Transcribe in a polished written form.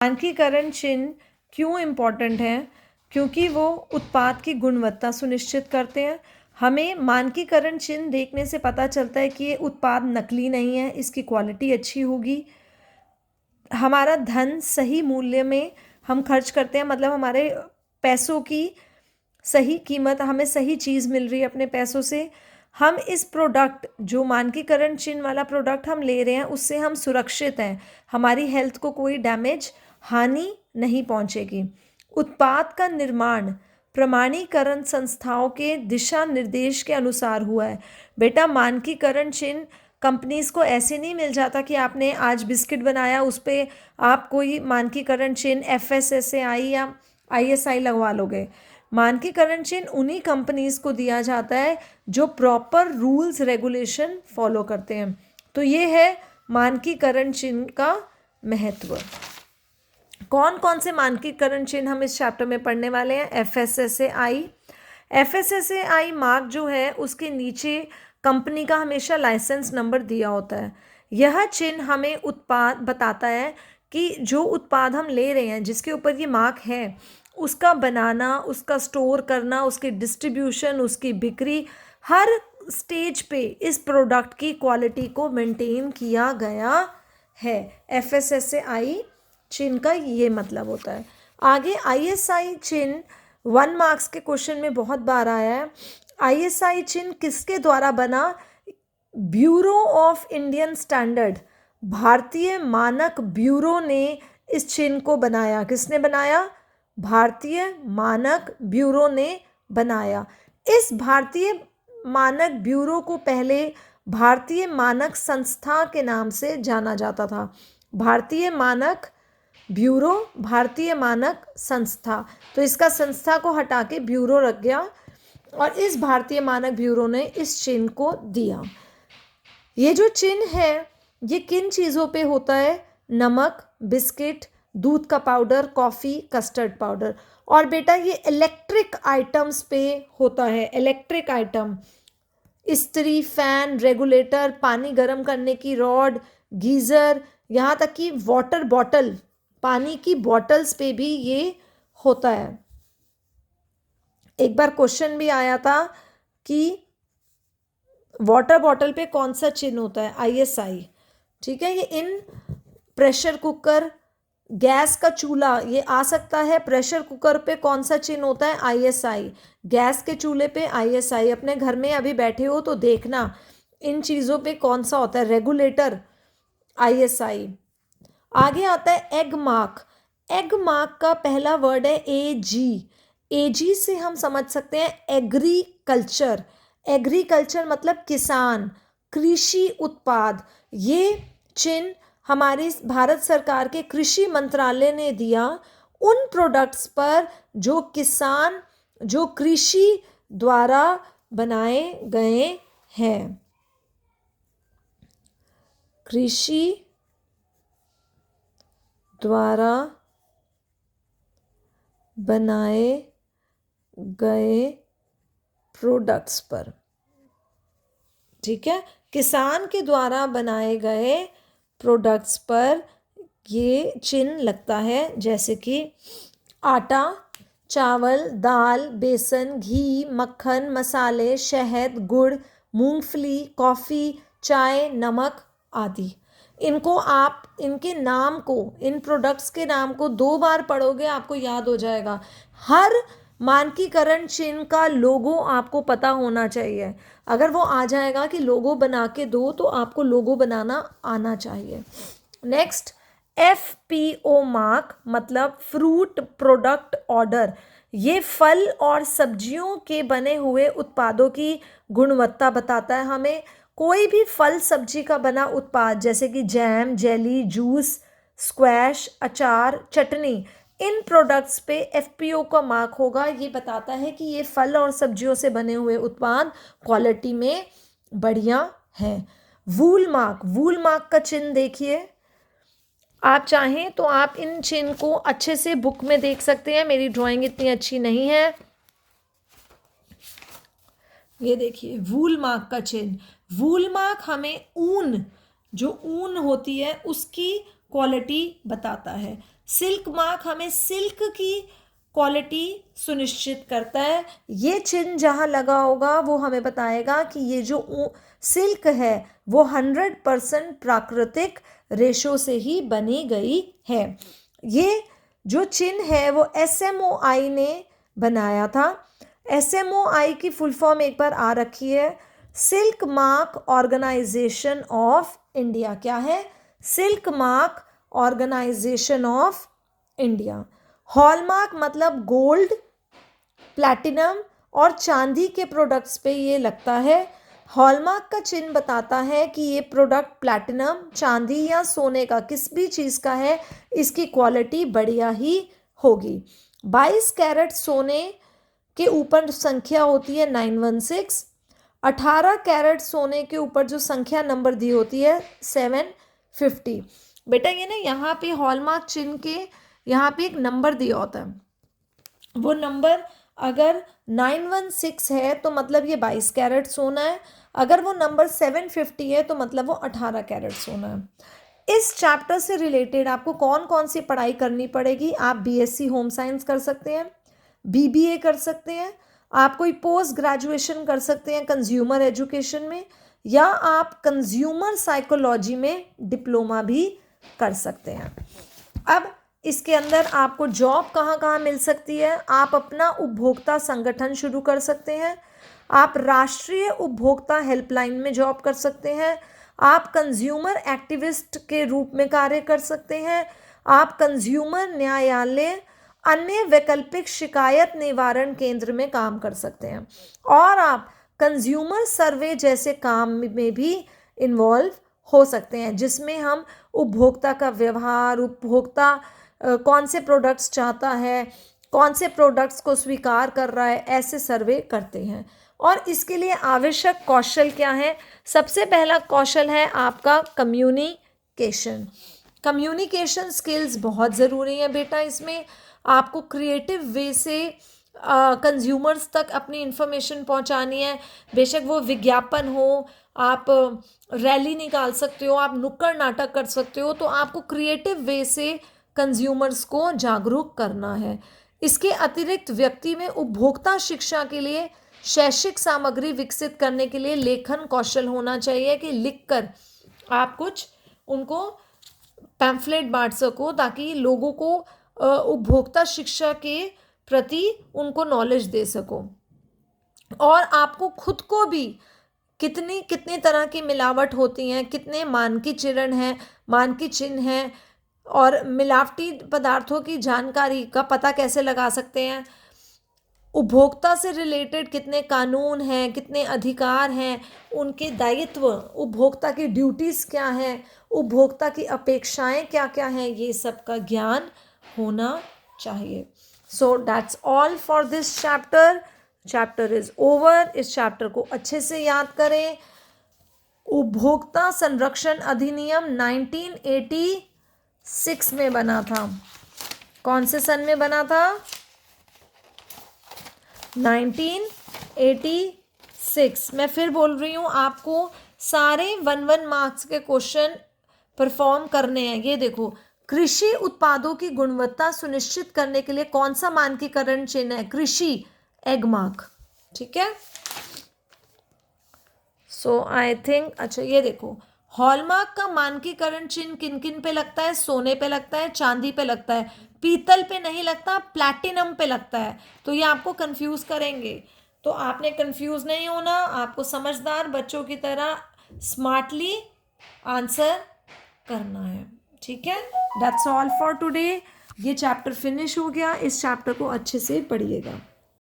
मानकीकरण चिन्ह क्यों इम्पोर्टेंट है? क्योंकि वो उत्पाद की गुणवत्ता सुनिश्चित करते हैं। हमें मानकीकरण चिन्ह देखने से पता चलता है कि ये उत्पाद नकली नहीं है, इसकी क्वालिटी अच्छी होगी, हमारा धन सही मूल्य में हम खर्च करते हैं, मतलब हमारे पैसों की सही कीमत, हमें सही चीज़ मिल रही है अपने पैसों से। हम इस प्रोडक्ट, जो मानकीकरण चिन्ह वाला प्रोडक्ट हम ले रहे हैं, उससे हम सुरक्षित हैं, हमारी हेल्थ को कोई डैमेज, हानि नहीं पहुंचेगी। उत्पाद का निर्माण प्रमाणीकरण संस्थाओं के दिशा निर्देश के अनुसार हुआ है। बेटा, मानकीकरण चिन्ह कंपनीज को ऐसे नहीं मिल जाता कि आपने आज बिस्किट बनाया, उस पर आप कोई मानकीकरण चिन्ह FSSAI या ISI लगवा लोगे। मानकीकरण चिन्ह उन्हीं कंपनीज को दिया जाता है जो प्रॉपर रूल्स रेगुलेशन फॉलो करते हैं। तो ये है मानकीकरण चिन्ह का महत्व। कौन कौन से मानकीकरण चिन्ह हम इस चैप्टर में पढ़ने वाले हैं? FSSAI मार्क जो है उसके नीचे कंपनी का हमेशा लाइसेंस नंबर दिया होता है। यह चिन्ह हमें उत्पाद बताता है कि जो उत्पाद हम ले रहे हैं, जिसके ऊपर ये मार्क है, उसका बनाना, उसका स्टोर करना, उसकी डिस्ट्रीब्यूशन, उसकी बिक्री, हर स्टेज पे इस प्रोडक्ट की क्वालिटी को मेंटेन किया गया है। FSSAI चिन्ह का ये मतलब होता है। आगे ISI चिन्ह 1 मार्क्स के क्वेश्चन में बहुत बार आया है। ISI चिन्ह किसके द्वारा बना? ब्यूरो ऑफ इंडियन स्टैंडर्ड, भारतीय मानक ब्यूरो ने इस चिन्ह को बनाया। किसने बनाया? भारतीय मानक ब्यूरो ने बनाया। इस भारतीय मानक ब्यूरो को पहले भारतीय मानक संस्था के नाम से जाना जाता था। भारतीय मानक ब्यूरो, भारतीय मानक संस्था, तो इसका संस्था को हटा के ब्यूरो रख गया और इस भारतीय मानक ब्यूरो ने इस चिन्ह को दिया। ये जो चिन्ह है ये किन चीज़ों पे होता है? नमक, बिस्किट, दूध का पाउडर, कॉफ़ी, कस्टर्ड पाउडर। और बेटा ये इलेक्ट्रिक आइटम्स पे होता है। इलेक्ट्रिक आइटम, इस्त्री, फैन, रेगुलेटर, पानी गर्म करने की रॉड, गीज़र, यहाँ तक कि वाटर बॉटल, पानी की बॉटल्स पे भी ये होता है। एक बार क्वेश्चन भी आया था कि वाटर बॉटल पे कौन सा चिन्ह होता है? ISI। ठीक है, ये इन प्रेशर कुकर, गैस का चूल्हा, ये आ सकता है। प्रेशर कुकर पे कौन सा चिन्ह होता है? ISI। गैस के चूल्हे पे ISI। अपने घर में अभी बैठे हो तो देखना इन चीज़ों पे कौन सा होता है। Regulator, ISI। आगे आता है एग मार्क। एग मार्क का पहला वर्ड है AG। AG से हम समझ सकते हैं एग्रीकल्चर। एग्रीकल्चर मतलब किसान, कृषि उत्पाद। ये चिन्ह हमारी भारत सरकार के कृषि मंत्रालय ने दिया उन प्रोडक्ट्स पर जो किसान, जो कृषि द्वारा बनाए गए हैं। कृषि द्वारा बनाए गए प्रोडक्ट्स पर। ठीक है, किसान के द्वारा बनाए गए प्रोडक्ट्स पर ये चिन्ह लगता है, जैसे कि आटा, चावल, दाल, बेसन, घी, मक्खन, मसाले, शहद, गुड़, मूंगफली, कॉफ़ी, चाय, नमक आदि। इनको आप, इनके नाम को, इन प्रोडक्ट्स के नाम को 2 बार पढ़ोगे आपको याद हो जाएगा। हर मानकीकरण चिन्ह का लोगो आपको पता होना चाहिए। अगर वो आ जाएगा कि लोगो बना के दो, तो आपको लोगो बनाना आना चाहिए। नेक्स्ट, FPO मार्क मतलब फ्रूट प्रोडक्ट ऑर्डर। ये फल और सब्जियों के बने हुए उत्पादों की गुणवत्ता बताता है हमें। कोई भी फल सब्जी का बना उत्पाद, जैसे कि जैम, जेली, जूस, स्क्वैश, अचार, चटनी, इन प्रोडक्ट्स पे FPO का मार्क होगा। ये बताता है कि ये फल और सब्जियों से बने हुए उत्पाद क्वालिटी में बढ़िया है। वूल मार्क, वूल मार्क का चिन्ह देखिए। आप चाहें तो आप इन चिन्ह को अच्छे से बुक में देख सकते हैं, मेरी ड्राइंग इतनी अच्छी नहीं है। ये देखिए वूल मार्क का चिन्ह। वूल मार्क हमें ऊन, जो ऊन होती है उसकी क्वालिटी बताता है। सिल्क मार्क हमें सिल्क की क्वालिटी सुनिश्चित करता है। ये चिन्ह जहाँ लगा होगा वो हमें बताएगा कि ये जो सिल्क है वो 100% प्राकृतिक रेशों से ही बनी गई है। ये जो चिन्ह है वो SMOI ने बनाया था। SMOI की फुल फॉर्म एक बार आ रखी है, silk mark organisation of India. क्या है? Silk mark organisation of India. Hallmark मतलब गोल्ड, प्लैटिनम और चांदी के प्रोडक्ट्स पे ये लगता है। हॉलमार्क का चिन्ह बताता है कि ये प्रोडक्ट प्लैटिनम, चांदी या सोने का किस भी चीज़ का है, इसकी क्वालिटी बढ़िया ही होगी। 22 कैरेट सोने के ऊपर संख्या होती है 916। 18 कैरेट सोने के ऊपर जो संख्या नंबर दी होती है 750। बेटा ये ना यहाँ पे हॉलमार्क चिन्ह के यहाँ पे एक नंबर दिया होता है, वो नंबर अगर 916 है तो मतलब ये 22 कैरेट सोना है, अगर वो नंबर 750 है तो मतलब वो 18 कैरेट सोना है। इस चैप्टर से रिलेटेड आपको कौन कौन सी पढ़ाई करनी पड़ेगी? आप BSc होम साइंस कर सकते हैं, BBA कर सकते हैं, आप कोई पोस्ट ग्रेजुएशन कर सकते हैं कंज्यूमर एजुकेशन में, या आप कंज्यूमर साइकोलॉजी में डिप्लोमा भी कर सकते हैं। अब इसके अंदर आपको जॉब कहाँ कहाँ मिल सकती है? आप अपना उपभोक्ता संगठन शुरू कर सकते हैं, आप राष्ट्रीय उपभोक्ता हेल्पलाइन में जॉब कर सकते हैं, आप कंज्यूमर एक्टिविस्ट के रूप में कार्य कर सकते हैं, आप कंज्यूमर न्यायालय अन्य वैकल्पिक शिकायत निवारण केंद्र में काम कर सकते हैं, और आप कंज्यूमर सर्वे जैसे काम में भी इन्वॉल्व हो सकते हैं, जिसमें हम उपभोक्ता का व्यवहार, उपभोक्ता कौन से प्रोडक्ट्स चाहता है, कौन से प्रोडक्ट्स को स्वीकार कर रहा है, ऐसे सर्वे करते हैं। और इसके लिए आवश्यक कौशल क्या है? सबसे पहला कौशल है आपका कम्युनिकेशन। कम्युनिकेशन स्किल्स बहुत ज़रूरी है बेटा। इसमें आपको क्रिएटिव वे से कंज्यूमर्स तक अपनी इन्फॉर्मेशन पहुंचानी है। बेशक वो विज्ञापन हो, आप रैली निकाल सकते हो, आप नुक्कड़ नाटक कर सकते हो, तो आपको क्रिएटिव वे से कंज्यूमर्स को जागरूक करना है। इसके अतिरिक्त व्यक्ति में उपभोक्ता शिक्षा के लिए शैक्षिक सामग्री विकसित करने के लिए लेखन कौशल होना चाहिए कि लिखकर आप कुछ उनको पैम्फलेट बांट सको, ताकि लोगों को उपभोक्ता शिक्षा के प्रति उनको नॉलेज दे सको। और आपको खुद को भी कितनी कितनी तरह की मिलावट होती हैं, कितने मानकीकरण हैं, मानकी चिन्ह हैं, और मिलावटी पदार्थों की जानकारी का पता कैसे लगा सकते हैं, उपभोक्ता से रिलेटेड कितने कानून हैं, कितने अधिकार हैं, उनके दायित्व, उपभोक्ता की ड्यूटीज़ क्या हैं, उपभोक्ता की अपेक्षाएं क्या क्या हैं, ये सब का ज्ञान होना चाहिए। So that's all for this chapter. Chapter is over. इस चैप्टर को अच्छे से याद करें। उपभोक्ता संरक्षण अधिनियम 1986 में बना था। कौन से सन में बना था? 1986। मैं फिर बोल रही हूँ, आपको सारे 1 मार्क्स के क्वेश्चन परफॉर्म करने हैं। ये देखो, कृषि उत्पादों की गुणवत्ता सुनिश्चित करने के लिए कौन सा मानकीकरण चिन्ह है? कृषि एगमार्क। ठीक है। सो आई थिंक, अच्छा ये देखो, हॉलमार्क का मानकीकरण चिन्ह किन किन पे लगता है? सोने पे लगता है, चांदी पे लगता है, पीतल पे नहीं लगता, प्लैटिनम पे लगता है। तो ये आपको कंफ्यूज करेंगे, तो आपने कंफ्यूज नहीं होना, आपको समझदार बच्चों की तरह स्मार्टली आंसर करना है। ठीक है। That's all for today. ये चैप्टर फिनिश हो गया। इस चैप्टर को अच्छे से पढ़िएगा।